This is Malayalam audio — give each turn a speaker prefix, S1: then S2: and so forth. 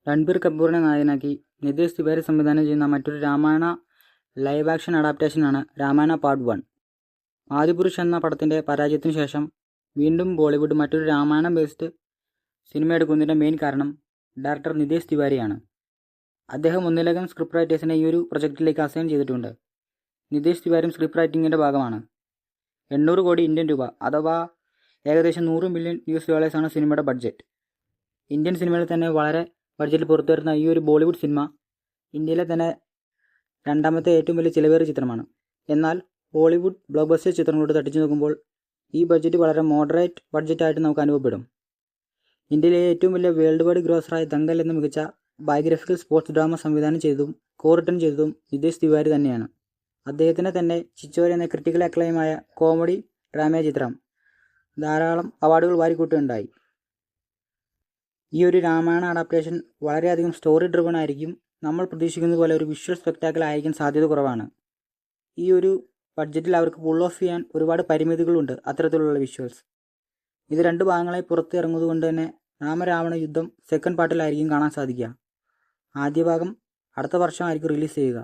S1: രൺബീർ കപൂറിനെ നായകനാക്കി നിതേഷ് തിവാരി സംവിധാനം ചെയ്യുന്ന മറ്റൊരു രാമായണ ലൈവ് ആക്ഷൻ അഡാപ്റ്റേഷനാണ് രാമായണ പാർട്ട് 1. ആദിപുരുഷ് എന്ന പടത്തിൻ്റെ പരാജയത്തിനു ശേഷം വീണ്ടും ബോളിവുഡ് മറ്റൊരു രാമായണ ബേസ്ഡ് സിനിമ എടുക്കുന്നതിൻ്റെ മെയിൻ കാരണം ഡയറക്ടർ നിതേഷ് തിവാരിയാണ്. അദ്ദേഹം ഒന്നിലധികം സ്ക്രിപ്റ്റ് റൈറ്റേഴ്സിനെ ഈ ഒരു പ്രൊജക്റ്റിലേക്ക് അസൈൻ ചെയ്തിട്ടുണ്ട്. നിതേഷ് തിവാരിയും സ്ക്രിപ്റ്റ് റൈറ്റിങ്ങിൻ്റെ ഭാഗമാണ്. 800 കോടി ഇന്ത്യൻ രൂപ അഥവാ ഏകദേശം $100 മില്യൺ ആണ് സിനിമയുടെ ബഡ്ജറ്റ്. ഇന്ത്യൻ സിനിമയിൽ തന്നെ വളരെ ബഡ്ജറ്റിൽ പുറത്തുവരുന്ന ഈ ഒരു ബോളിവുഡ് സിനിമ ഇന്ത്യയിലെ തന്നെ രണ്ടാമത്തെ ഏറ്റവും വലിയ ചിലവേറിയ ചിത്രമാണ്. എന്നാൽ ബോളിവുഡ് ബ്ലോക്ക് ബസ്റ്റർ ചിത്രങ്ങളോട് തട്ടിച്ചു നോക്കുമ്പോൾ ഈ ബഡ്ജറ്റ് വളരെ മോഡറേറ്റ് ബഡ്ജറ്റായിട്ട് നമുക്ക് അനുഭവപ്പെടും. ഇന്ത്യയിലെ ഏറ്റവും വലിയ വേൾഡ് വൈഡ് ഗ്രോസറായ ദംഗൽ എന്ന മികച്ച ബയോഗ്രഫിക്കൽ സ്പോർട്സ് ഡ്രാമ സംവിധാനം ചെയ്തതും കോ-റിട്ടൺ ചെയ്തതും നിതേഷ് തിവാരി തന്നെയാണ്. അദ്ദേഹത്തിന് തന്നെ ചിച്ചോര എന്ന ക്രിട്ടിക്കൽ അക്ലൈമായ കോമഡി ഡ്രാമ ചിത്രം ധാരാളം അവാർഡുകൾ വാരിക്കൂട്ടുകയുണ്ടായി. ഈ ഒരു രാമായണ അഡാപ്റ്റേഷൻ വളരെയധികം സ്റ്റോറി ഡ്രിവൺ ആയിരിക്കും. നമ്മൾ പ്രതീക്ഷിക്കുന്നത് പോലെ ഒരു വിഷ്വൽ സ്പെക്ടാക്കിൾ ആയിരിക്കാൻ സാധ്യത കുറവാണ്. ഈ ഒരു ബഡ്ജറ്റിൽ അവർക്ക് പുൾ ഓഫ് ചെയ്യാൻ ഒരുപാട് പരിമിതികളുണ്ട് അത്തരത്തിലുള്ള വിഷ്വൽസ്. ഇത് 2 ഭാഗങ്ങളായി പുറത്ത് ഇറങ്ങുന്നതുകൊണ്ട് തന്നെ രാമരാവണ യുദ്ധം സെക്കൻഡ് പാർട്ടിലായിരിക്കും കാണാൻ സാധിക്കുക. ആദ്യ ഭാഗം അടുത്ത വർഷമായിരിക്കും റിലീസ് ചെയ്യുക.